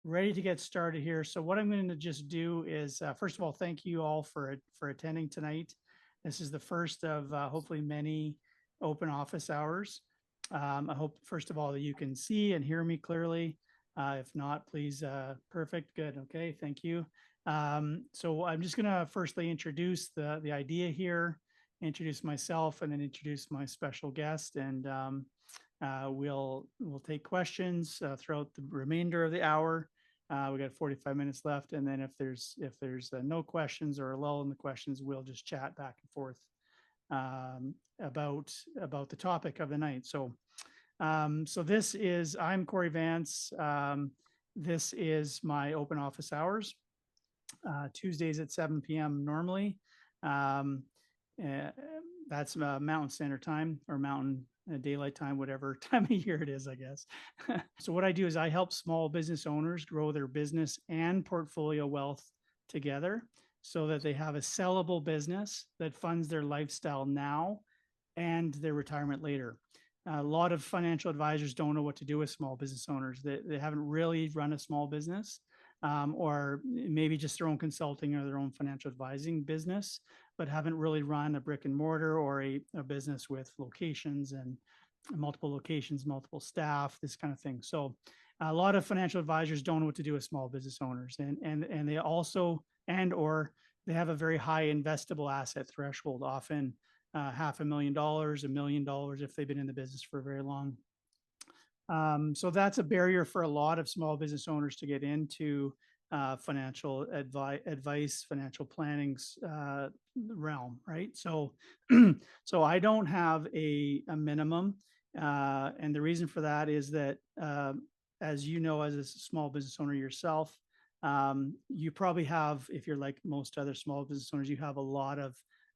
ready to get started here. So what I'm going to just do is, first of all, thank you all for attending tonight. This is the first of hopefully many open office hours. I hope, first of all, that you can see and hear me clearly. If not, please, perfect, good, okay, thank you. So I'm just going to firstly introduce the idea here, introduce myself, and then introduce my special guest, and we'll take questions throughout the remainder of the hour. We got 45 minutes left, and then if there's no questions or a lull in the questions, we'll just chat back and forth about the topic of the night. So this is, I'm Cory Vance. This is my open office hours, Tuesdays at 7 p.m. normally. That's Mountain Standard Time, or Mountain Daylight Time, whatever time of year it is, I guess. So what I do is I help small business owners grow their business and portfolio wealth together so that they have a sellable business that funds their lifestyle now and their retirement later. A lot of financial advisors don't know what to do with small business owners. They haven't really run a small business, or maybe just their own consulting or their own financial advising business, but haven't really run a brick and mortar or a business with locations and multiple locations, multiple staff, this kind of thing. So a lot of financial advisors don't know what to do with small business owners, and they also, and or they have a very high investable asset threshold, often $500,000, $1 million if they've been in the business for very long. So that's a barrier for a lot of small business owners to get into financial advice, financial planning's realm, right? So, so I don't have a minimum, and the reason for that is that, as you know, as a small business owner yourself, you probably have, if you're like most other small business owners, you have a lot of,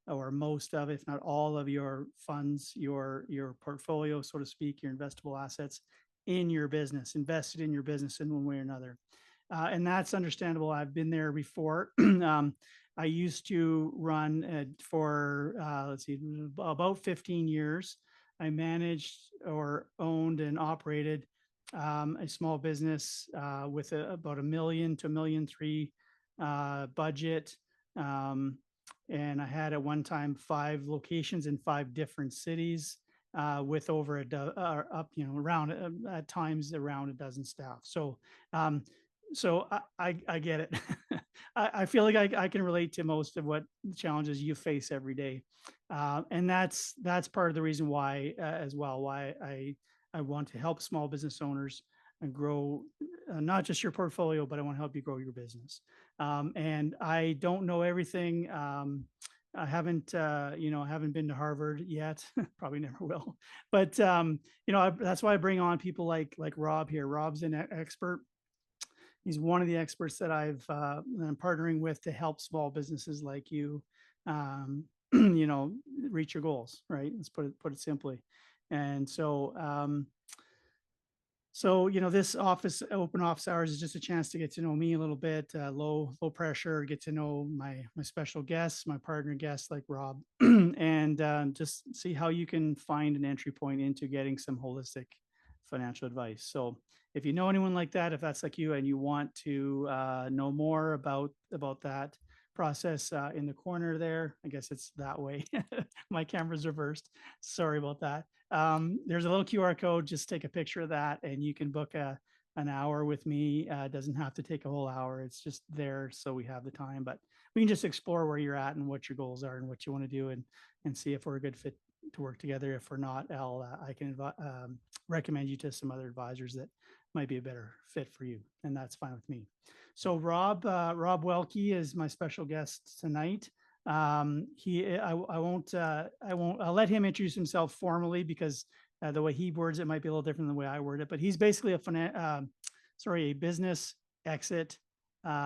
or most of, if not all of your funds, your portfolio, so to speak, your investable assets in your business, invested in your business in one way or another. And that's understandable. I've been there before. I used to run for, let's see, about 15 years. I managed or owned and operated a small business with about $1 million to $1.3 million budget. And I had at one time 5 locations in 5 different cities, with over around at times around a dozen staff. So, so I get it. I feel like I can relate to most of what challenges you face every day, and that's part of the reason why, as well, why I want to help small business owners and grow not just your portfolio, but I want to help you grow your business. And I don't know everything. I haven't, I haven't been to Harvard yet. Probably never will. But that's why I bring on people like Rob here. Rob's an expert. He's one of the experts that I'm partnering with to help small businesses like you, reach your goals. Right. Let's put it simply. And so, this open office hours is just a chance to get to know me a little bit, low pressure, get to know my special guests, my partner guests like Rob, and just see how you can find an entry point into getting some holistic financial advice. So if you know anyone like that, if that's like you and you want to know more about that process, in the corner there, I guess it's that way. My camera's reversed. Sorry about that. There's a little QR code. Just take a picture of that and you can book an hour with me. It doesn't have to take a whole hour. It's just there so we have the time, but we can just explore where you're at and what your goals are and what you want to do, and see if we're a good fit to work together. If we're not, I can recommend you to some other advisors that might be a better fit for you, and that's fine with me. So Rob Welke is my special guest tonight. I'll let him introduce himself formally, because the way he words it might be a little different than the way I word it, but he's basically a business exit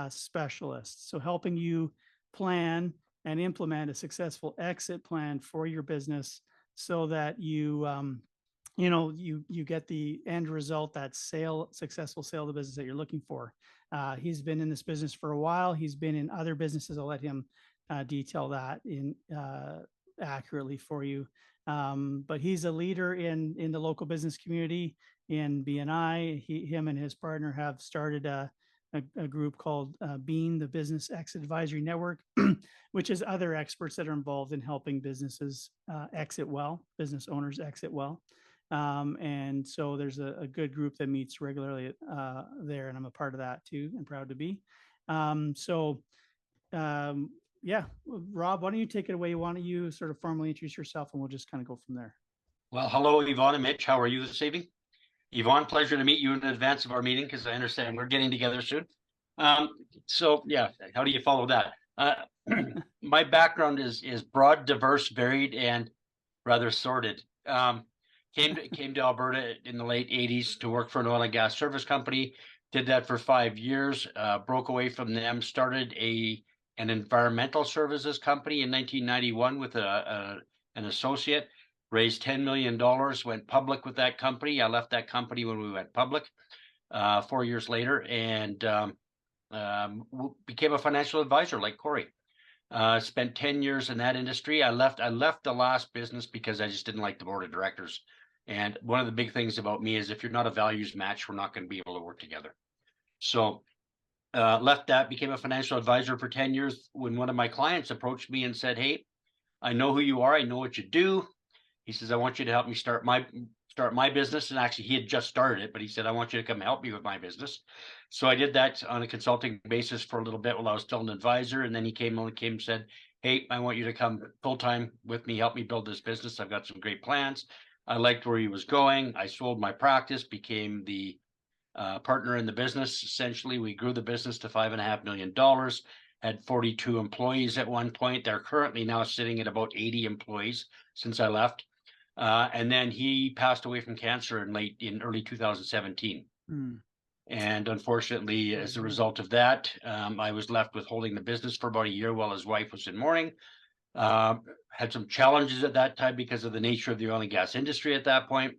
specialist. So helping you plan and implement a successful exit plan for your business so that you get the end result, that successful sale of the business that you're looking for. He's been in this business for a while. He's been in other businesses. I'll let him detail that in accurately for you. But he's a leader in the local business community in BNI. Him and his partner have started a a group called Bean, the Business Exit Advisory Network, which is other experts that are involved in helping businesses exit well, business owners exit well. And so there's a good group that meets regularly there, and I'm a part of that too, and proud to be. Yeah, Rob, why don't you take it away? Why don't you sort of formally introduce yourself, and we'll just kind of go from there. Well, hello, Yvonne and Mitch. How are you this evening? Yvonne, pleasure to meet you in advance of our meeting because I understand we're getting together soon. So yeah, how do you follow that? My background is broad, diverse, varied, and rather sordid. Came to Alberta in the late 80s to work for an oil and gas service company. Did that for 5 years. Broke away from them. Started an environmental services company in 1991 with an associate. Raised $10 million. Went public with that company. I left that company when we went public 4 years later, and became a financial advisor like Cory. Spent 10 years in that industry. I left the last business because I just didn't like the board of directors. And one of the big things about me is if you're not a values match, we're not going to be able to work together. So left that, became a financial advisor for 10 years when one of my clients approached me and said, "Hey, I know who you are. I know what you do." He says, "I want you to help me start my business." And actually, he had just started it, but he said, "I want you to come help me with my business." So I did that on a consulting basis for a little bit while I was still an advisor. And then he came and said, "Hey, I want you to come full time with me, help me build this business. I've got some great plans." I liked where he was going. I sold my practice, became the partner in the business. Essentially, we grew the business to $5.5 million. Had 42 employees at one point. They're currently now sitting at about 80 employees since I left. And then he passed away from cancer in early 2017. And unfortunately, as a result of that, I was left with holding the business for about a year while his wife was in mourning. Had some challenges at that time because of the nature of the oil and gas industry at that point.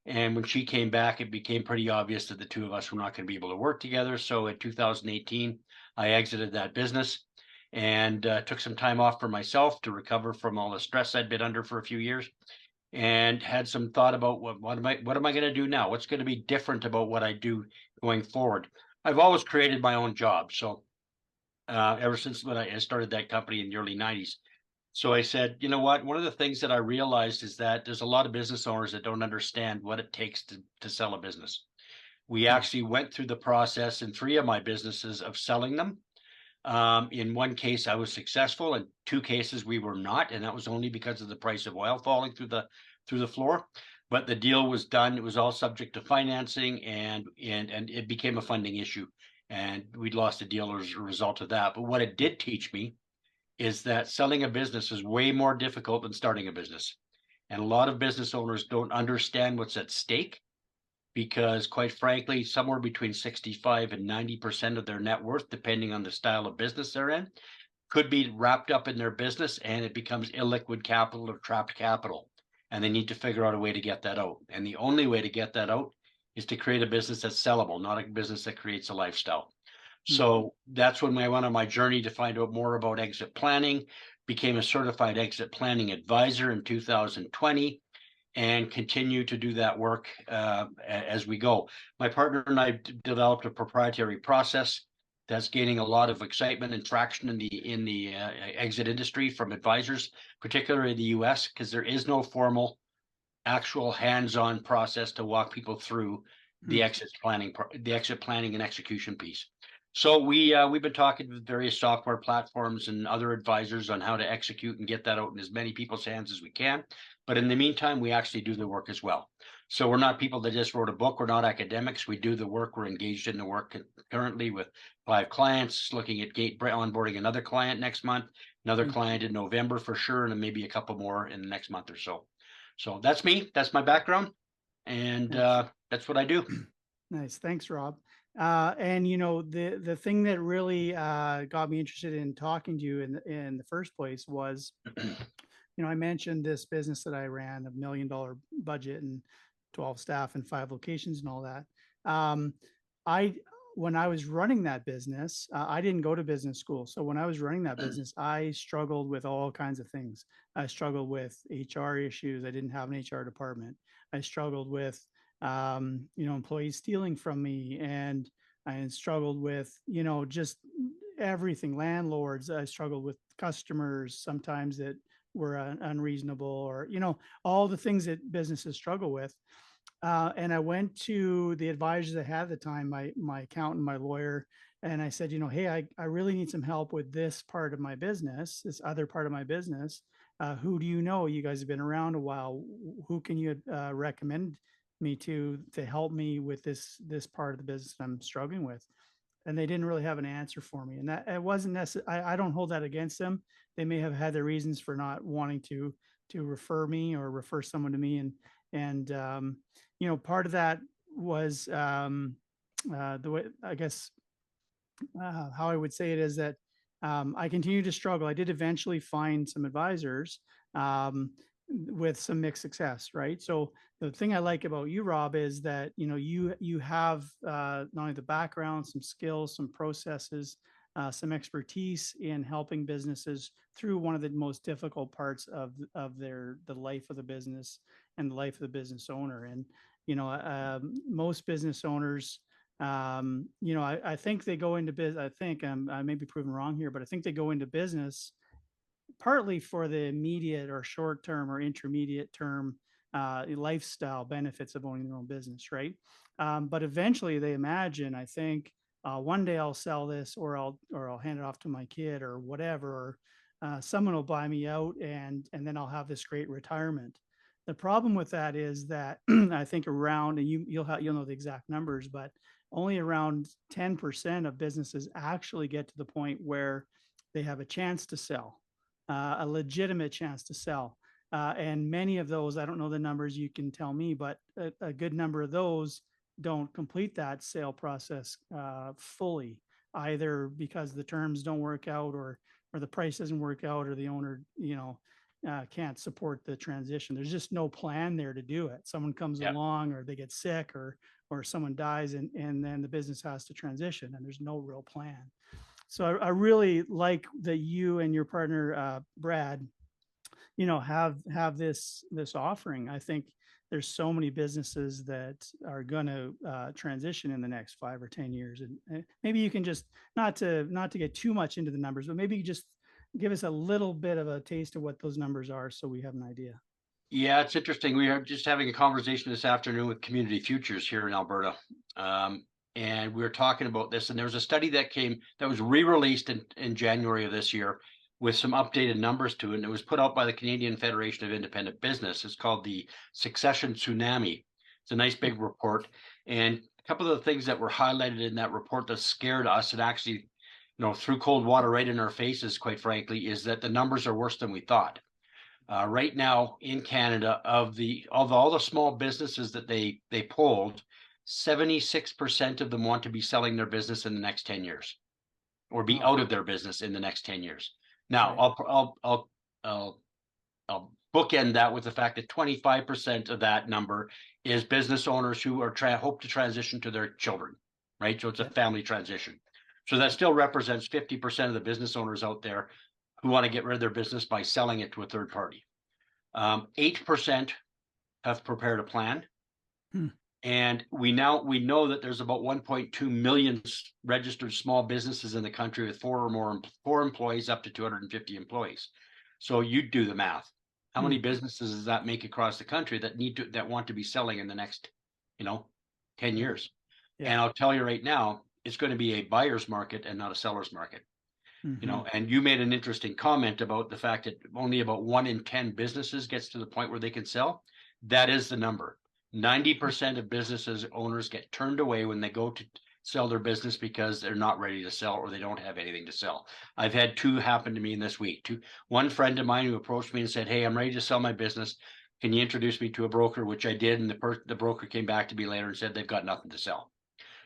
And when she came back, it became pretty obvious that the two of us were not going to be able to work together. So in 2018, I exited that business and took some time off for myself to recover from all the stress I'd been under for a few years, and had some thought about what am I going to do now? What's going to be different about what I do going forward? I've always created my own job. So ever since when I started that company in the early 90s. So I said, you know what? One of the things that I realized is that there's a lot of business owners that don't understand what it takes to sell a business. We actually went through the process in 3 of my businesses of selling them. In one case, I was successful. In 2 cases, we were not, and that was only because of the price of oil falling through the floor. But the deal was done. It was all subject to financing, and it became a funding issue, and we'd lost a deal as a result of that. But what it did teach me is that selling a business is way more difficult than starting a business. And a lot of business owners don't understand what's at stake because, quite frankly, somewhere between 65 and 90% of their net worth, depending on the style of business they're in, could be wrapped up in their business, and it becomes illiquid capital or trapped capital. And they need to figure out a way to get that out. And the only way to get that out is to create a business that's sellable, not a business that creates a lifestyle. So that's when I went on my journey to find out more about exit planning, became a certified exit planning advisor in 2020, and continue to do that work as we go. My partner and I developed a proprietary process that's gaining a lot of excitement and traction in the exit industry from advisors, particularly in the US, because there is no formal, actual hands-on process to walk people through the exit planning and execution piece. So we've been talking with various software platforms and other advisors on how to execute and get that out in as many people's hands as we can. But in the meantime, we actually do the work as well. So we're not people that just wrote a book. We're not academics. We do the work. We're engaged in the work currently with 5 clients, looking at onboarding another client next month, another client in November for sure, and then maybe a couple more in the next month or so. So that's me. That's my background. And that's what I do. Nice. Thanks, Rob. And the thing that really got me interested in talking to you in the first place was, I mentioned this business that I ran, $1 million budget and 12 staff and 5 locations and all that. When I was running that business, I didn't go to business school. So when I was running that business, I struggled with all kinds of things. I struggled with HR issues. I didn't have an HR department. I struggled with employees stealing from me and I struggled with, just everything, landlords. I struggled with customers sometimes that were unreasonable, or, all the things that businesses struggle with. And I went to the advisors I had at the time, my accountant, my lawyer, and I said, hey, I really need some help with this part of my business, this other part of my business. Who do you know? You guys have been around a while. Who can you recommend me to help me with this part of the business I'm struggling with? And they didn't really have an answer for me. And that it wasn't necessary. I don't hold that against them. They may have had their reasons for not wanting to refer me or refer someone to me. And part of that was the way, I guess, how I would say it is that I continue to struggle. I did eventually find some advisors with some mixed success, right? So the thing I like about you, Rob, is that you have not only the background, some skills, some processes, some expertise in helping businesses through one of the most difficult parts of the life of the business and the life of the business owner. And most business owners, I think they go into business. I think I may be proven wrong here, but I think they go into business partly for the immediate or short term or intermediate term lifestyle benefits of owning their own business, right? But eventually they imagine, I think, one day I'll sell this, or I'll hand it off to my kid or whatever, or someone will buy me out, and then I'll have this great retirement. The problem with that is that I think around, and you'll know the exact numbers, but only around 10% of businesses actually get to the point where they have a chance to sell, a legitimate chance to sell. And many of those, I don't know the numbers, you can tell me, but a good number of those don't complete that sale process fully, either because the terms don't work out, or the price doesn't work out, or the owner, can't support the transition. There's just no plan there to do it. Someone comes Yeah. along, or they get sick, or someone dies, and then the business has to transition, and there's no real plan. So I really like that you and your partner, Brad, have this offering. I think there's so many businesses that are going to transition in the next 5 or 10 years. And maybe you can just, not to get too much into the numbers, but maybe you just give us a little bit of a taste of what those numbers are, so we have an idea. Yeah, it's interesting. We are just having a conversation this afternoon with Community Futures here in Alberta. And we were talking about this, and there was a study that was re-released in January of this year with some updated numbers to it. And it was put out by the Canadian Federation of Independent Business. It's called the Succession Tsunami. It's a nice big report. And a couple of the things that were highlighted in that report that scared us, and actually, threw cold water right in our faces, quite frankly, is that the numbers are worse than we thought. Right now in Canada, of all the small businesses that they polled, 76% of them want to be selling their business in the next 10 years, or be out of their business in the next 10 years. Now, right. I'll bookend that with the fact that 25% of that number is business owners who are hope to transition to their children, right? So it's a family transition. So that still represents 50% of the business owners out there who want to get rid of their business by selling it to a third party. 8% have prepared a plan. And we know that there's about 1.2 million registered small businesses in the country with four employees up to 250 employees. So you do the math. How many businesses does that make across the country that want to be selling in the next, 10 years? Yeah. And I'll tell you right now, it's going to be a buyer's market and not a seller's market. And you made an interesting comment about the fact that only about 1 in 10 businesses gets to the point where they can sell. That is the number. 90% of businesses owners get turned away when they go to sell their business because they're not ready to sell, or they don't have anything to sell. I've had 2 happen to me in this week. One friend of mine who approached me and said, "Hey, I'm ready to sell my business. Can you introduce me to a broker?" Which I did, and the broker came back to me later and said they've got nothing to sell.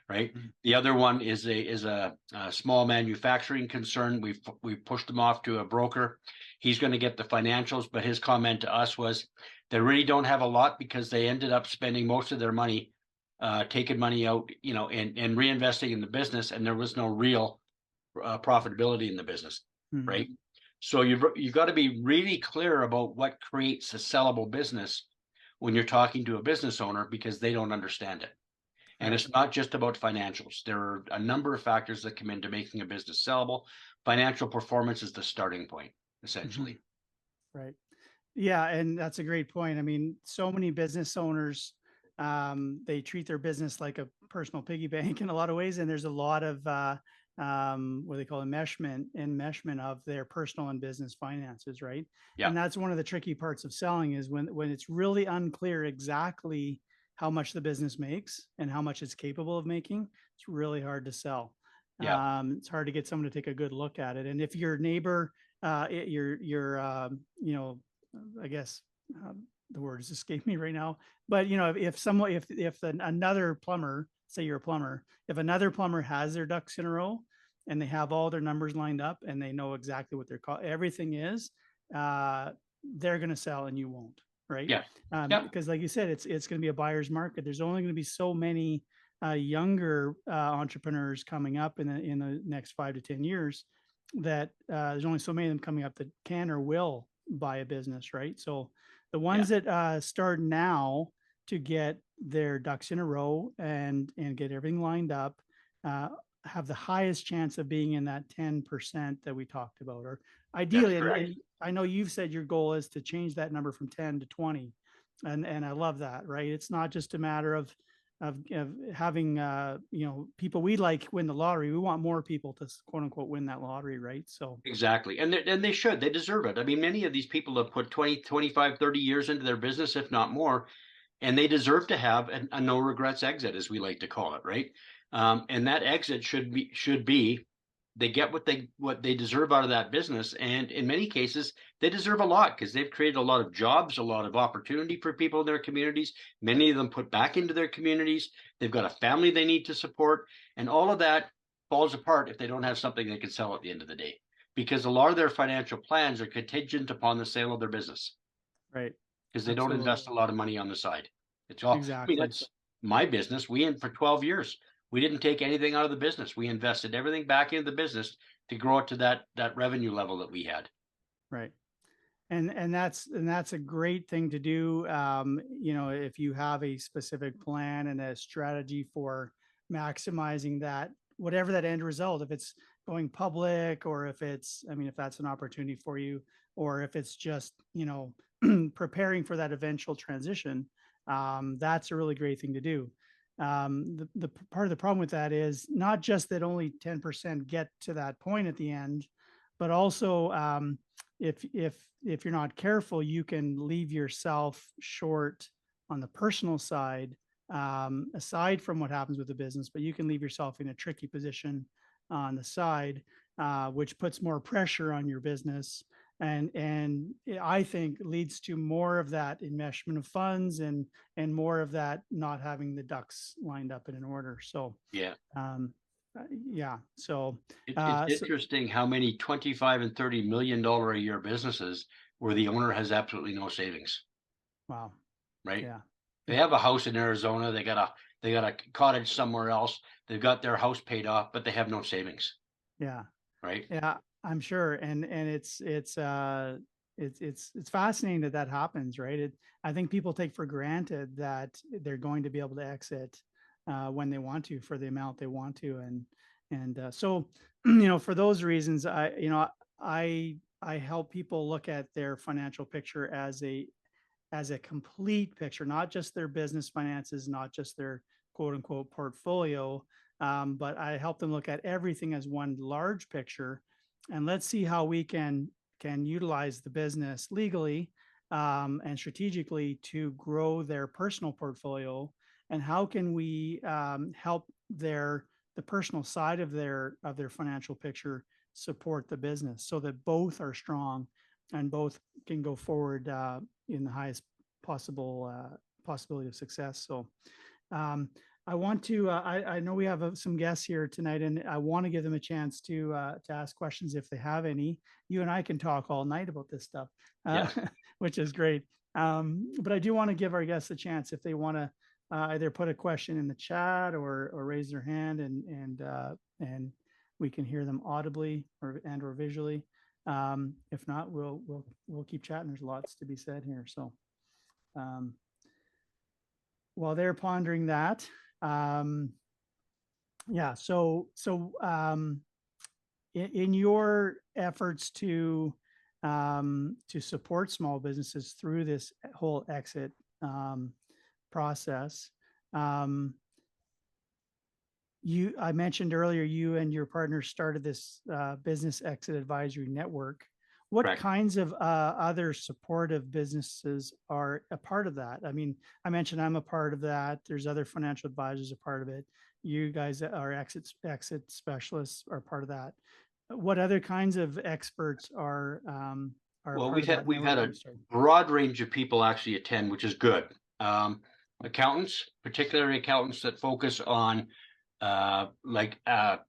Right. The other one is a small manufacturing concern. We've pushed them off to a broker. He's going to get the financials, but his comment to us was they really don't have a lot because they ended up spending most of their money taking money out, and reinvesting in the business, and there was no real profitability in the business. Right. So you've got to be really clear about what creates a sellable business when you're talking to a business owner, because they don't understand it. And Right. it's not just about financials. There are a number of factors that come into making a business sellable. Financial performance is the starting point, Mhm. essentially. Right. Yeah, and that's a great point. I mean, so many business owners, they treat their business like a personal piggy bank in a lot of ways, and there's a lot of what they call enmeshment of their personal and business finances, right? Yeah, And that's one of the tricky parts of selling is when it's really unclear exactly how much the business makes and how much it's capable of making. It's really hard to sell. yeah, It's hard to get someone to take a good look at it. And if your neighbor, you know, I guess the words escape me right now. But you know, if someone, if another plumber, say you're a plumber, if another plumber has their ducks in a row and they have all their numbers lined up and they know exactly what their everything is, they're going to sell and you won't, right? yeah, yeah, Because like you said, it's going to be a buyer's market. There's only going to be so many younger entrepreneurs coming up in the next 5 to 10 years that there's only so many of them coming up that can or will buy a business, right? So the yeah. ones that start now to get their ducks in a row and get everything lined up uh, have the highest chance of being in that 10% that we talked about, or That's ideally. correct. And I know you've said your goal is to change that number from 10 to 20, and I love that. Right? It's not just a matter of having you know, people we like win the lottery. We want more people to quote unquote win that lottery, right? So Exactly. And they should. They deserve it. I mean, many of these people have put 20, 25, 30 years into their business, if not more, and they deserve to have a no regrets exit, as we like to call it, right? And that exit should be they get what they deserve out of that business, and in many cases they deserve a lot because they've created a lot of jobs, a lot of opportunity for people in their communities. Many of them put back into their communities. They've got a family they need to support, and all of that falls apart if they don't have something they can sell at the end of the day, because a lot of their financial plans are contingent upon the sale of their business right, because they don't absolutely, invest a lot of money on the side. It's all, I mean, exactly, that's my business. We in for 12 years. We didn't take anything out of the business. We invested everything back into the business to grow it to that revenue level that we had. right. And that's a great thing to do. You know, if you have a specific plan and a strategy for maximizing that, whatever that end result, if it's going public or if it's, I mean, if that's an opportunity for you, or if it's just, you know, preparing for that eventual transition, that's a really great thing to do. The part of the problem with that is not just that only 10% get to that point at the end, but also if you're not careful, you can leave yourself short on the personal side, aside from what happens with the business, but you can leave yourself in a tricky position on the side, which puts more pressure on your business and I think leads to more of that enmeshment of funds and more of that not having the ducks lined up in an order. So Yeah. um, yeah, so It's so interesting how many 25 and $30 million a year businesses where the owner has absolutely no savings, wow, right? yeah, They yeah, have a house in Arizona. They got a cottage somewhere else. They've got their house paid off, but they have no savings, yeah. right? Yeah, I'm sure, and it's fascinating that that happens, right? I think people take for granted that they're going to be able to exit when they want to for the amount they want to, and so you know, for those reasons, I help people look at their financial picture as a complete picture, not just their business finances, not just their quote unquote portfolio, but I help them look at everything as one large picture, and let's see how we can utilize the business legally and strategically to grow their personal portfolio, and how can we help the personal side of their financial picture support the business so that both are strong and both can go forward in the highest possible possibility of success. So um, I want to. I know we have some guests here tonight, and I want to give them a chance to ask questions if they have any. You and I can talk all night about this stuff, Yeah. which is great. But I do want to give our guests a chance if they want to either put a question in the chat or raise their hand, and we can hear them audibly or visually. If not, we'll keep chatting. There's lots to be said here. So um, while they're pondering that, Yeah. In your efforts to support small businesses through this whole exit process, I mentioned earlier you and your partner started this business exit advisory network. What Correct. kinds of other supportive businesses are a part of that? I mean, I mentioned I'm a part of that. There's other financial advisors a part of it. You guys are exit specialists are part of that. What other kinds of experts are Well, part of that we've network had that a you started? broad range of people actually attend, which is good. Accountants, particularly accountants that focus on fractional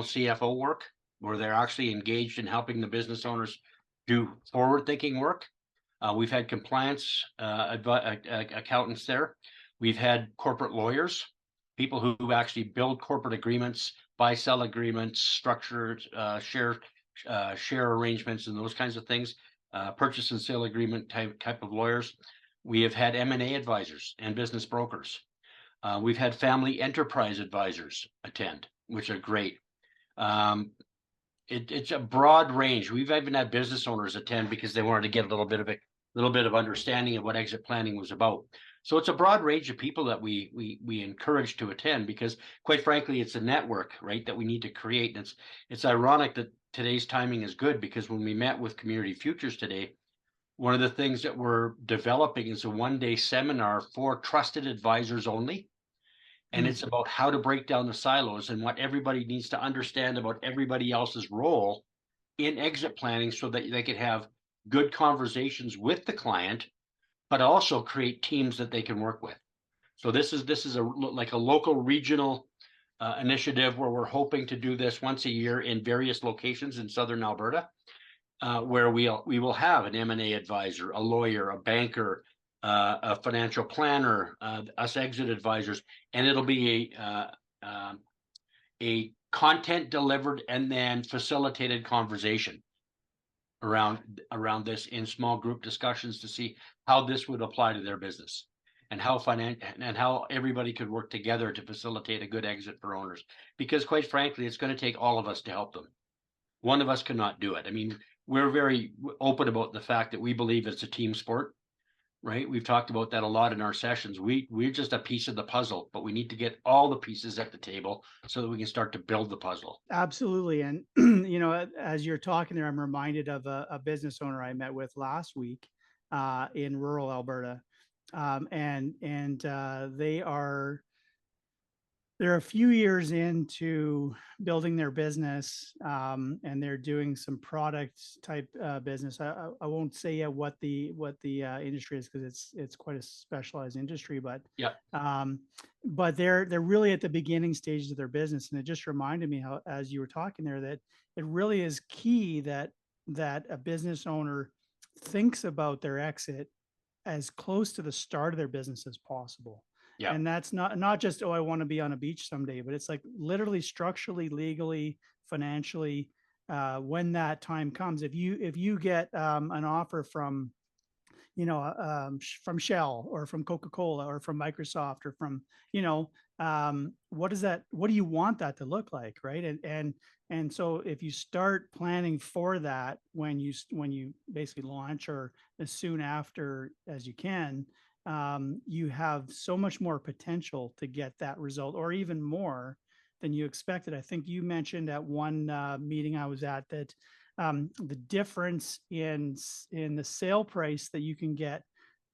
CFO work, where they're actually engaged in helping the business owners do forward-thinking work. We've had compliance accountants there. We've had corporate lawyers, people who actually build corporate agreements, buy-sell agreements, structured share arrangements, and those kinds of things. Purchase and sale agreement type of lawyers. We have had M&A advisors and business brokers. We've had family enterprise advisors attend, which are great. It's a broad range. We've even had business owners attend because they wanted to get a little bit of understanding of what exit planning was about. So it's a broad range of people that we encourage to attend, because quite frankly, it's a network, right, that we need to create. And it's ironic that today's timing is good, because when we met with Community Futures today, one of the things that we're developing is a one-day seminar for trusted advisors only. And it's about how to break down the silos and what everybody needs to understand about everybody else's role in exit planning, so that they could have good conversations with the client, but also create teams that they can work with. So this is a local regional initiative where we're hoping to do this once a year in various locations in southern Alberta, where we will have an M&A advisor, a lawyer, a banker, a financial planner, us exit advisors, and it'll be a content delivered and then facilitated conversation around this in small group discussions to see how this would apply to their business, and how everybody could work together to facilitate a good exit for owners. Because quite frankly, it's going to take all of us to help them. One of us cannot do it. I mean, we're very open about the fact that we believe it's a team sport, right? We've talked about that a lot in our sessions. We're just a piece of the puzzle, but we need to get all the pieces at the table so that we can start to build the puzzle. Absolutely. And, as you're talking there, I'm reminded of a business owner I met with last week in rural Alberta. They're a few years into building their business, and they're doing some product type business. I won't say yet what the industry is, because it's quite a specialized industry, but Yeah. but they're really at the beginning stages of their business, and it just reminded me how, as you were talking there, that it really is key that a business owner thinks about their exit as close to the start of their business as possible. Yeah. And that's not just, oh, I want to be on a beach someday, but it's like literally structurally, legally, financially, when that time comes. If you get an offer from from Shell or from Coca-Cola or from Microsoft or from, what do you want that to look like? Right. And so if you start planning for that, when you basically launch, or as soon after as you can, you have so much more potential to get that result, or even more than you expected. I think you mentioned at one meeting I was at that the difference in the sale price that you can get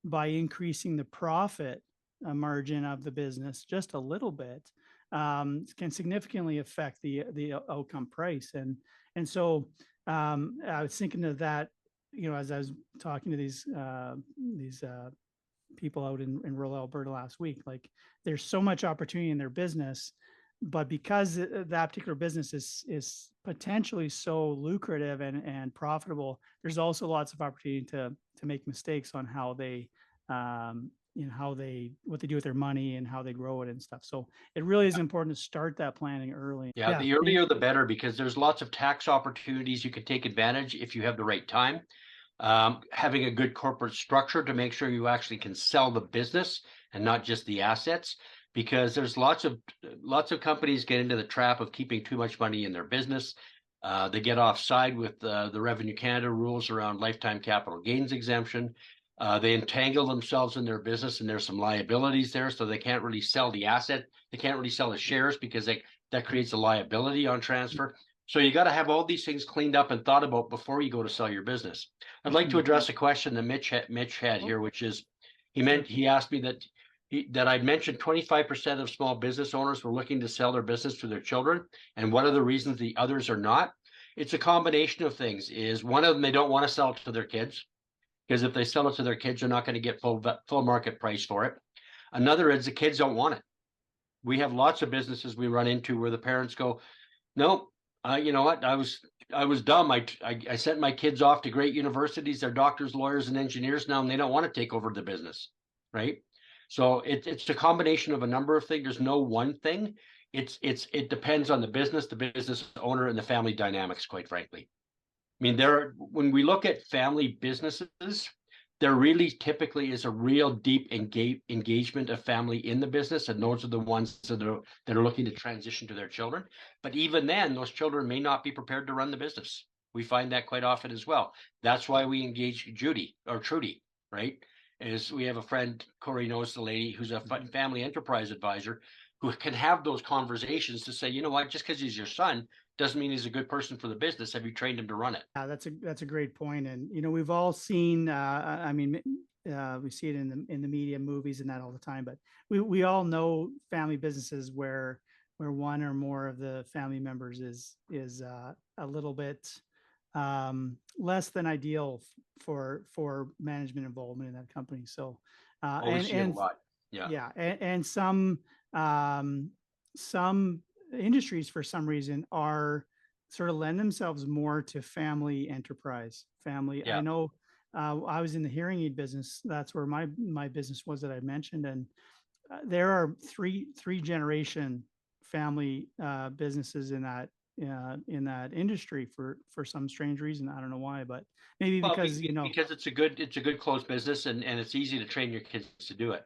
by increasing the profit margin of the business just a little bit can significantly affect the outcome price. And so I was thinking of that, as I was talking to these people out in rural Alberta last week. Like, there's so much opportunity in their business, but because that particular business is potentially so lucrative and profitable, there's also lots of opportunity to make mistakes on how they what they do with their money and how they grow it and stuff. So it really is important to start that planning early. Yeah, the earlier the better, because there's lots of tax opportunities you can take advantage if you have the right time. Having a good corporate structure to make sure you actually can sell the business and not just the assets. because there's lots of companies get into the trap of keeping too much money in their business. They get offside with the Revenue Canada rules around lifetime capital gains exemption. They entangle themselves in their business, and there's some liabilities there, so they can't really sell the asset. They can't really sell the shares because that creates a liability on transfer. So you got to have all these things cleaned up and thought about before you go to sell your business. I'd like to address a question that Mitch had here, which is he asked me that I'd mentioned 25% of small business owners were looking to sell their business to their children, and what are the reasons the others are not? It's a combination of things. Is one of them, they don't want to sell it to their kids, because if they sell it to their kids, they're not going to get full market price for it. Another is the kids don't want it. We have lots of businesses we run into where the parents go, no, you know what? I was dumb. I sent my kids off to great universities. They're doctors, lawyers, and engineers now, and they don't want to take over the business, right? So it's a combination of a number of things. There's no one thing. It depends on the business owner, and the family dynamics, quite frankly. I mean, when we look at family businesses, there really typically is a real deep engagement of family in the business, and those are the ones that are looking to transition to their children. But even then, those children may not be prepared to run the business. We find that quite often as well. That's why we engage Trudy, right? Is we have a friend, Cory knows the lady, who's a family enterprise advisor, who can have those conversations to say, you know what, just because he's your son doesn't mean he's a good person for the business. Have you trained him to run it? Yeah, that's a great point. And we've all seen. I mean, we see it in the media, movies, and that all the time. But we all know family businesses where one or more of the family members is a little bit less than ideal for management involvement in that company. So We see it a lot. Yeah, and some industries for some reason are sort of lend themselves more to family enterprise. Yeah. I know I was in the hearing aid business. That's where my business was that I mentioned, and there are three generation family businesses in that industry for some strange reason. I don't know why, but maybe because because it's a good closed business, and it's easy to train your kids to do it.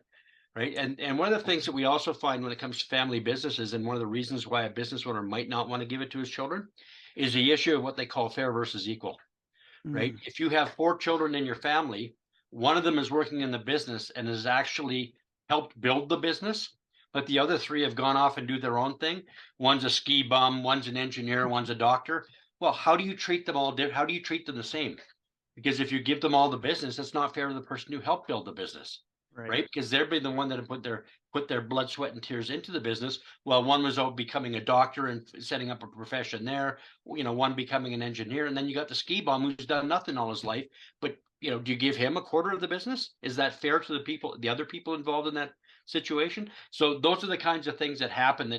Right. And one of the things that we also find when it comes to family businesses, and one of the reasons why a business owner might not want to give it to his children, is the issue of what they call fair versus equal. Right. If you have 4 children in your family, one of them is working in the business and has actually helped build the business, but the other 3 have gone off and do their own thing. One's a ski bum, one's an engineer, one's a doctor. Well, how do you treat them all? How do you treat them the same? Because if you give them all the business, that's not fair to the person who helped build the business. Right? Because they're the one that put their blood, sweat, and tears into the business. Well, one was out becoming a doctor and setting up a profession there. One becoming an engineer, and then you got the ski bum who's done nothing all his life. But do you give him a quarter of the business? Is that fair to the other people involved in that situation? So those are the kinds of things that happen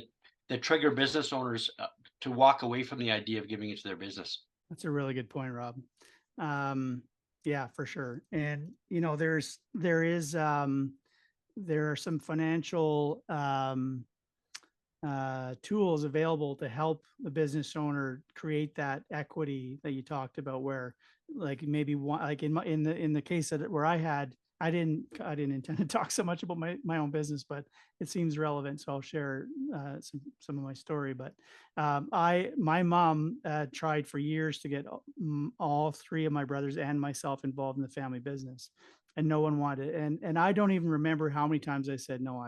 that trigger business owners to walk away from the idea of giving it to their business. That's a really good point, Rob. Yeah, for sure. And there are some financial tools available to help the business owner create that equity that you talked about, where like maybe one, like in the case where I didn't intend to talk so much about my own business, but it seems relevant, so I'll share some of my story. But my mom tried for years to get all 3 of my brothers and myself involved in the family business, and no one wanted it. And I don't even remember how many times I said no.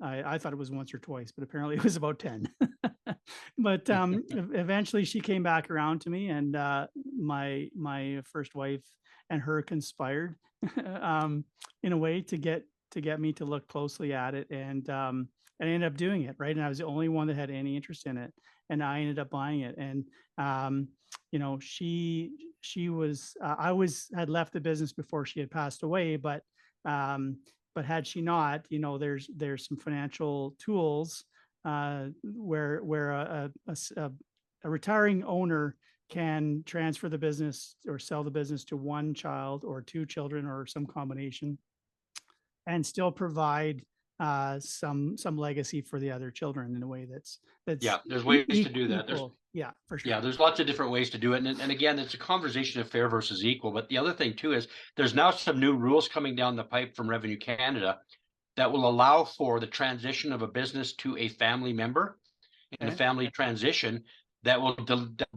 I thought it was once or twice, but apparently it was about 10. But eventually she came back around to me, and my first wife and her conspired in a way to get me to look closely at it, and I ended up doing it, right? And I was the only one that had any interest in it, and I ended up buying it. And she was had left the business before she had passed away, but had she not, there's some financial tools where a retiring owner can transfer the business or sell the business to one child or 2 children or some combination, and still provide some legacy for the other children in a way that's there's ways to do that. Yeah, for sure. Yeah, there's lots of different ways to do it. And again, it's a conversation of fair versus equal. But the other thing too is there's now some new rules coming down the pipe from Revenue Canada that will allow for the transition of a business to a family member. In the family transition, that will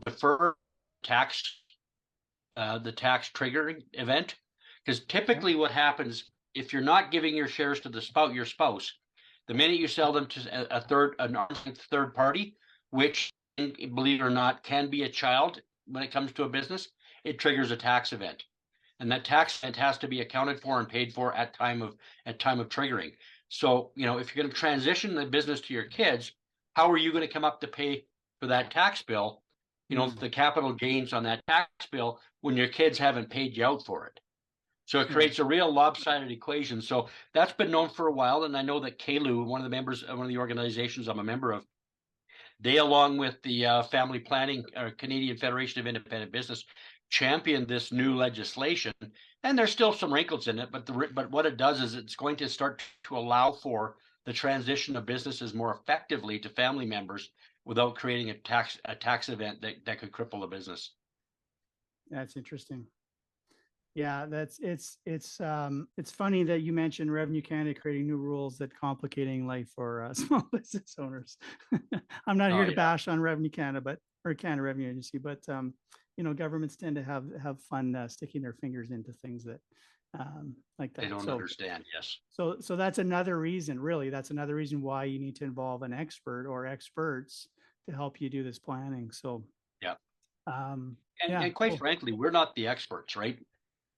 defer tax, the tax triggering event. Because typically what happens, if you're not giving your shares to your spouse, the minute you sell them to an third party, which, believe it or not, can be a child when it comes to a business, it triggers a tax event. And that tax event has to be accounted for and paid for at time of triggering. So, if you're going to transition the business to your kids, how are you going to come up to pay for that tax bill? The capital gains on that tax bill when your kids haven't paid you out for it. So it creates a real lopsided equation. So that's been known for a while. And I know that KLU, one of the members of one of the organizations I'm a member of, they, along with the Family Planning or Canadian Federation of Independent Business, championed this new legislation. And there's still some wrinkles in it, but what it does is it's going to start to allow for the transition of businesses more effectively to family members without creating a tax event that could cripple the business. That's interesting. Yeah, it's funny that you mentioned Revenue Canada creating new rules that complicating life for small business owners. I'm not here to bash on Revenue Canada, or Canada Revenue Agency, but governments tend to have fun sticking their fingers into things that like that. They don't understand. Yes. So that's another reason, really. That's another reason why you need to involve an expert or experts to help you do this planning. So yeah. Yeah, and quite frankly, we're not the experts, right?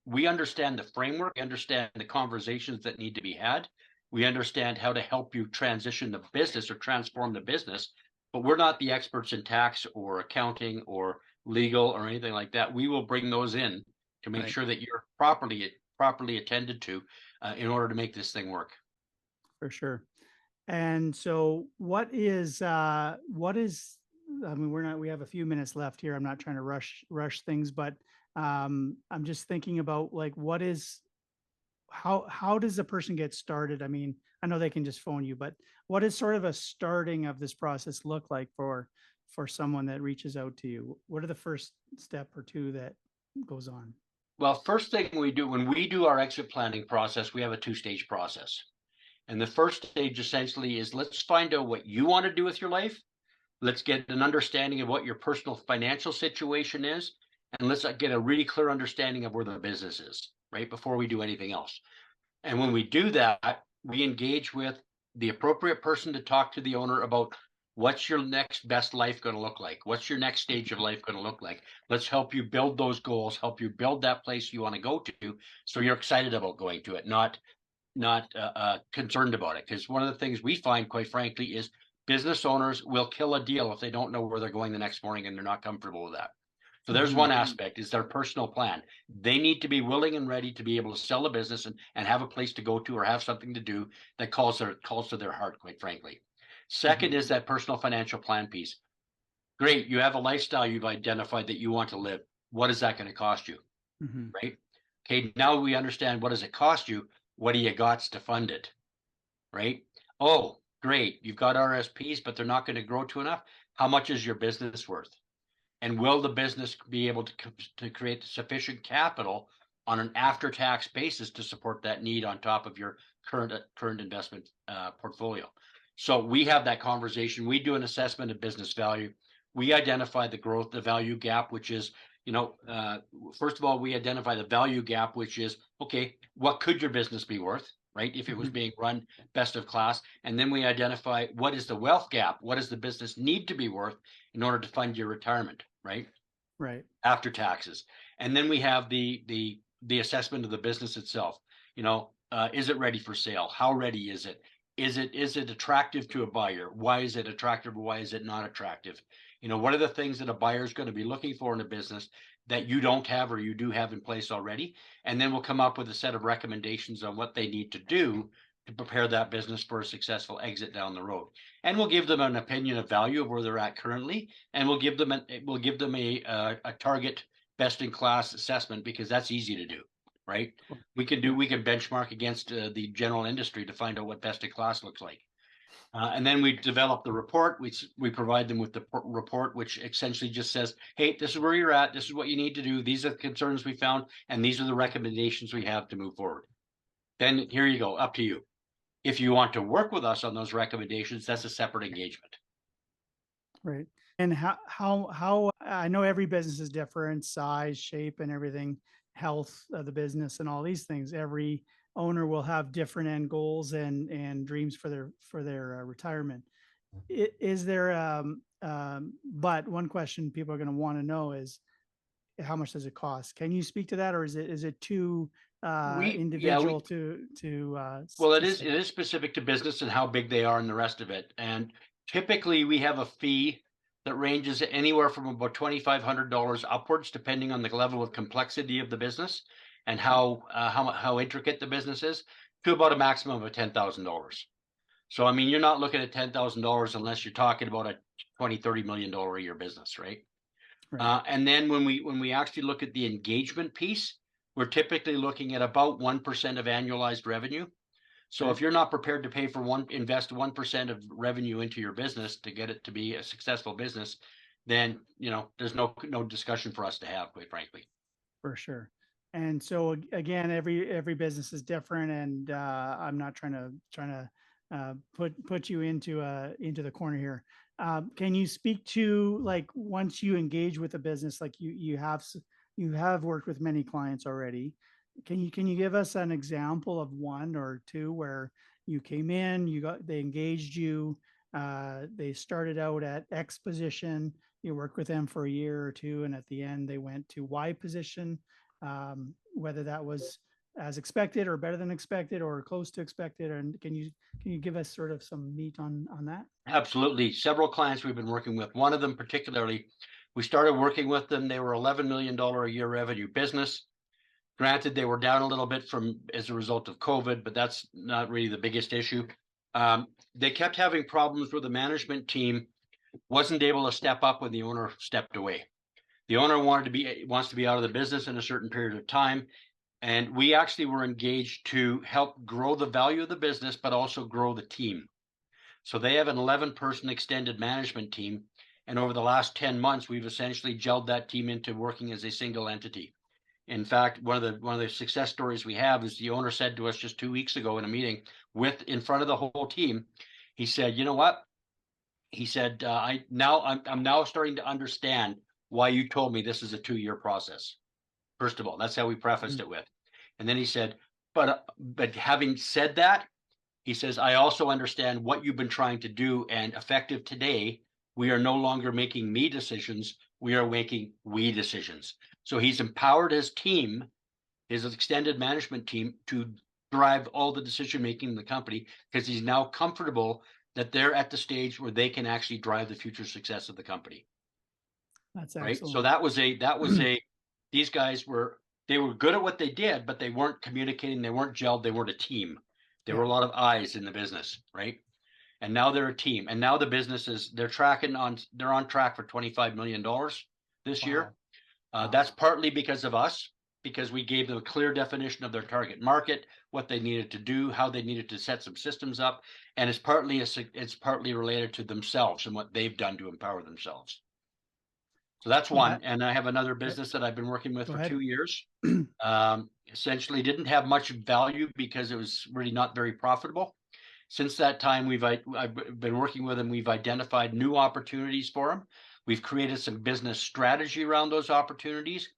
We understand the framework, we understand the conversations that need to be had. We understand how to help you transition the business or transform the business, but we're not the experts in tax or accounting or legal or anything like that. We will bring those in to make sure that you're properly attended to in order to make this thing work. For sure. And so what is, I mean, we have a few minutes left here. I'm not trying to rush things, but I'm just thinking about like, how does a person get started? I mean, I know they can just phone you, but what is sort of a starting of this process look like for someone that reaches out to you? What are the first step or two that goes on? Well, first thing we do when we do our exit planning process, we have a 2-stage process. And the first stage essentially is, let's find out what you want to do with your life. Let's get an understanding of what your personal financial situation is. And let's get a really clear understanding of where the business is, right? Before we do anything else. And when we do that, we engage with the appropriate person to talk to the owner about what's your next best life going to look like? What's your next stage of life going to look like? Let's help you build those goals, help you build that place you want to go to. So you're excited about going to it, not concerned about it. Because one of the things we find, quite frankly, is business owners will kill a deal if they don't know where they're going the next morning and they're not comfortable with that. So there's one aspect, is their personal plan. They need to be willing and ready to be able to sell a business and have a place to go to or have something to do that calls to their heart, quite frankly. Second is that personal financial plan piece. Great, you have a lifestyle you've identified that you want to live. What is that going to cost you? Right? Okay, now we understand, what does it cost you? What do you got to fund it? Right? Oh, great, you've got RSPs, but they're not going to grow to enough. How much is your business worth? And will the business be able to create sufficient capital on an after-tax basis to support that need on top of your current investment portfolio? So we have that conversation. We do an assessment of business value. We identify the value gap, which is, first of all, we identify the value gap, which is, okay, what could your business be worth, right? If it was being run best of class. And then we identify, what is the wealth gap? What does the business need to be worth in order to fund your retirement, right? Right. After taxes. And then we have the assessment of the business itself. Is it ready for sale? How ready is it? Is it attractive to a buyer? Why is it attractive? Why is it not attractive? What are the things that a buyer is going to be looking for in a business that you don't have or you do have in place already? And then we'll come up with a set of recommendations on what they need to do to prepare that business for a successful exit down the road. And we'll give them an opinion of value of where they're at currently, and we'll give them a target best in class assessment, because that's easy to do, right? We can benchmark against the general industry to find out what best in class looks like. And then we develop the report. We provide them with the report, which essentially just says, hey, this is where you're at. This is what you need to do. These are the concerns we found, and these are the recommendations we have to move forward. Then here you go, up to you. If you want to work with us on those recommendations, that's a separate engagement. Right. And how I know every business is different, size, shape, and everything, health of the business, and all these things. Every owner will have different end goals and dreams for their retirement. Is there but one question people are going to want to know is how much does it cost? Can you speak to that, or is it too Yeah, individual to well, it specific? is specific to business and how big they are and the rest of it. And typically we have a fee that ranges anywhere from about $2,500 upwards, depending on the level of complexity of the business and Okay. how intricate the business is, to about a maximum of $10,000. So, I mean, you're not looking at $10,000 unless you're talking about a 20, $30 million a year business, right? Right. And then when we actually look at the engagement piece, we're typically looking at about 1% of annualized revenue. So Okay. if you're not prepared to pay for invest 1% of revenue into your business to get it to be a successful business, then there's no discussion for us to have, quite frankly. For sure. And so again, every business is different, and I'm not trying to put you into the corner here. Can you speak to, like, once you engage with a business, like you have worked with many clients already. Can you give us an example of one or two where you came in, they engaged you, they started out at X position, you worked with them for a year or two, and at the end they went to Y position, whether that was as expected or better than expected or close to expected? And can you give us sort of some meat on that? Absolutely. Several clients we've been working with. One of them particularly, we started working with them. They were $11 million a year revenue business. Granted, they were down a little bit as a result of COVID, but that's not really the biggest issue. They kept having problems where the management team wasn't able to step up when the owner stepped away. The owner wants to be out of the business in a certain period of time, and we actually were engaged to help grow the value of the business, but also grow the team. So they have an 11-person extended management team, and over the last 10 months, we've essentially gelled that team into working as a single entity. In fact, one of the success stories we have is the owner said to us just 2 weeks ago in a meeting in front of the whole team, he said, "You know what?" He said, I'm now starting to understand why you told me this is a 2-year process." First of all, that's how we prefaced Mm. it with. And then he said, but having said that, he says, "I also understand what you've been trying to do, and effective today, we are no longer making me decisions. We are making we decisions." So he's empowered his team, his extended management team, to drive all the decision making in the company, because he's now comfortable that they're at the stage where they can actually drive the future success of the company. That's Right. So excellent. these guys they were good at what they did, but they weren't communicating, they weren't gelled, they weren't a team. There were Yeah. a lot of eyes in the business, right? And now they're a team. And now the business is they're on track for $25 million this year. Wow. Wow. That's partly because of us, because we gave them a clear definition of their target market, what they needed to do, how they needed to set some systems up, and it's partly related to themselves and what they've done to empower themselves. So that's Well, one. And I have another that business that I've been working with go for ahead. 2 years. Essentially didn't have much value because it was really not very profitable. Since that time, I've been working with him. We've identified new opportunities for him. We've created some business strategy around those opportunities.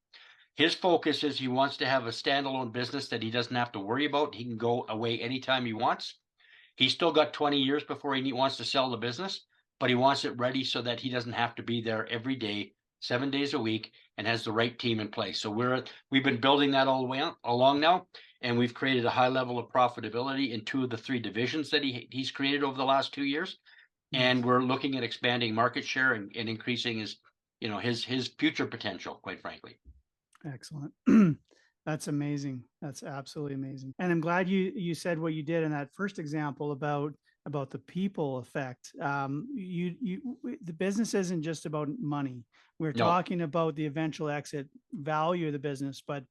His focus is he wants to have a standalone business that he doesn't have to worry about. He can go away anytime he wants. He's still got 20 years before he wants to sell the business, but he wants it ready so that he doesn't have to be there every day, 7 days a week, and has the right team in place. So we've been building that all the way along now, and we've created a high level of profitability in 2 of the 3 divisions that he's created over the last 2 years. And Nice. we're looking at expanding market share and increasing his future potential, quite frankly. Excellent. That's amazing. That's absolutely amazing. And I'm glad you said what you did in that first example about the people effect. The business isn't just about money. We're No, talking about the eventual exit value of the business, but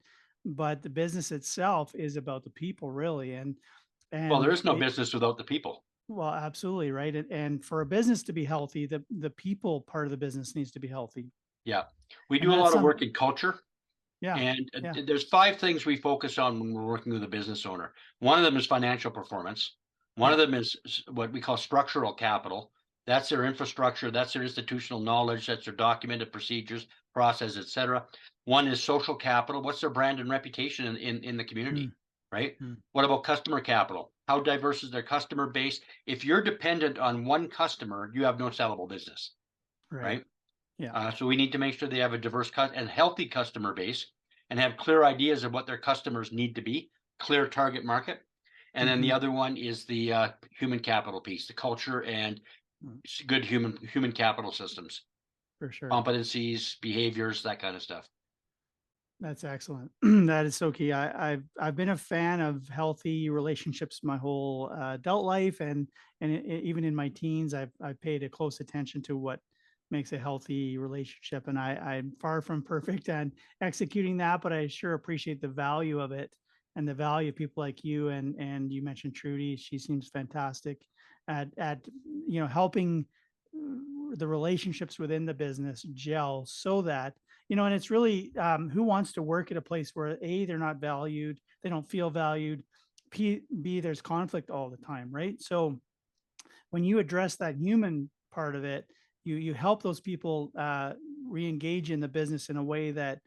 the business itself is about the people, really. And well, there and is no business without the people. well, absolutely right. And for a business to be healthy, the people part of the business needs to be healthy. Yeah, we And do a that's lot of some work in culture. yeah, And yeah. there's 5 things we focus on when we're working with a business owner. One of them is financial performance. One of them is what we call structural capital. That's their infrastructure, that's their institutional knowledge, that's their documented procedures, process, etc. One is social capital. What's their brand and reputation in the community, Mm, right? mm, What about customer capital? How diverse is their customer base? If you're dependent on one customer, you have no sellable business, right. right? Yeah. So we need to make sure they have a diverse and healthy customer base and have clear ideas of what their customers need to be, clear target market. And then the Hmm. other one is the human capital piece, the culture and Mm, good human capital systems, for sure. competencies, behaviors, that kind of stuff. That's excellent. That is so key. I've been a fan of healthy relationships my whole adult life, and even in my teens, I've paid a close attention to what makes a healthy relationship. And I'm far from perfect at executing that, but I sure appreciate the value of it and the value of people like you. And you mentioned Trudy; she seems fantastic at helping the relationships within the business gel so that and it's really who wants to work at a place where A, they're not valued, they don't feel valued, B, there's conflict all the time, right? So when you address that human part of it, you help those people re-engage in the business in a way that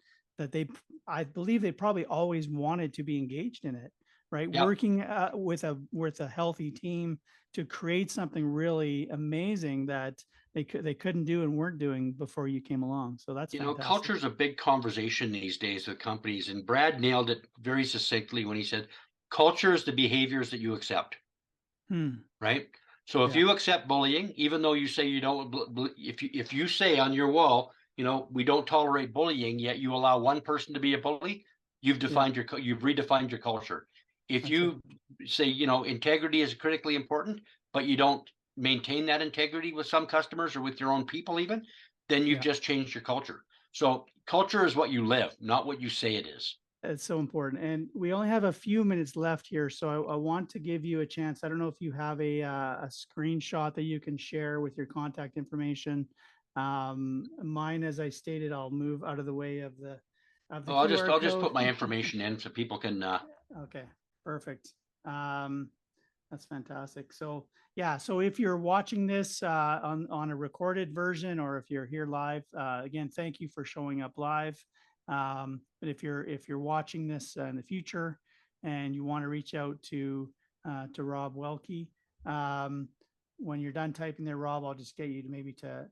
I believe they probably always wanted to be engaged in it, right? Yep. Working with a healthy team to create something really amazing that they couldn't do and weren't doing before you came along. So that's Culture fantastic. is a big conversation these days with companies, and Brad nailed it very succinctly when he said, culture is the behaviors that you accept. Hmm. Right? So if Yeah. you accept bullying, even though you say you don't, if you say on your wall, we don't tolerate bullying, yet you allow one person to be a bully, Yeah. you've redefined your culture. If That's right. you say, integrity is critically important, but you don't maintain that integrity with some customers or with your own people, even, then you've Yeah. just changed your culture. So culture is what you live, not what you say it is. It's so important. And we only have a few minutes left here. So I want to give you a chance. I don't know if you have a screenshot that you can share with your contact information. Mine, as I stated, I'll move out of the way of the Oh, I'll just QR I'll just code. put my information in so people can. Okay, perfect. Um, that's fantastic. So yeah, so if you're watching this on a recorded version, or if you're here live, again, thank you for showing up live. But if you're watching this in the future and you want to reach out to Rob Welke, um, when you're done typing there, Rob, I'll just get you to maybe to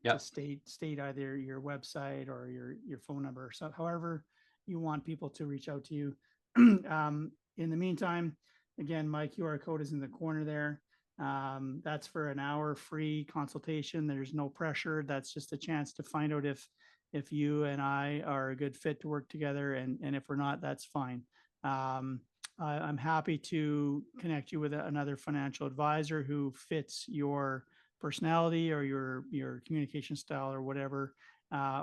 Yep. state either your website or your phone number, so however you want people to reach out to you. In the meantime, again, my QR code is in the corner there. That's for an hour free consultation. There's no pressure. That's just a chance to find out if you and I are a good fit to work together, and if we're not, that's fine. I'm happy to connect you with another financial advisor who fits your personality or your communication style or whatever,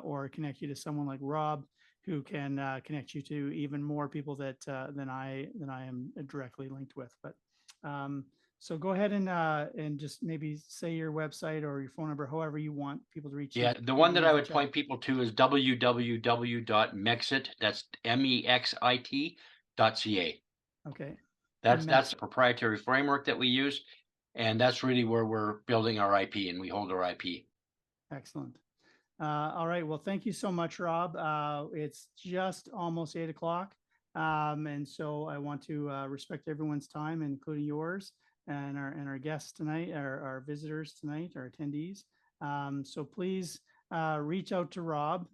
or connect you to someone like Rob who can connect you to even more people than I am directly linked with. But so go ahead and just maybe say your website or your phone number, however you want people to reach you. Yeah, the one that I would Reach out. point people to is www.mexit. That's MEXIT.ca. Okay. That's Mex. a proprietary framework that we use, and that's really where we're building our IP and we hold our IP. Excellent. All right. Well, thank you so much, Rob. It's just almost 8 o'clock. And so I want to respect everyone's time, including yours and our guests tonight, our visitors tonight, our attendees. So please reach out to Rob.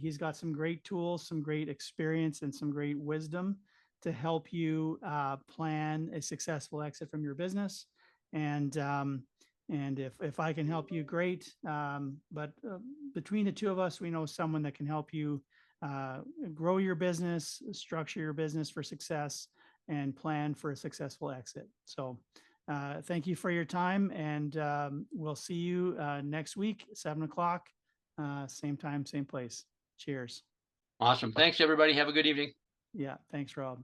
He's got some great tools, some great experience, and some great wisdom to help you plan a successful exit from your business. And if I can help you, great. But between the two of us, we know someone that can help you grow your business, structure your business for success, and plan for a successful exit. So thank you for your time, and we'll see you next week, 7 o'clock, same time, same place. Cheers. Awesome. Thanks, everybody. Have a good evening. Yeah, thanks, Rob.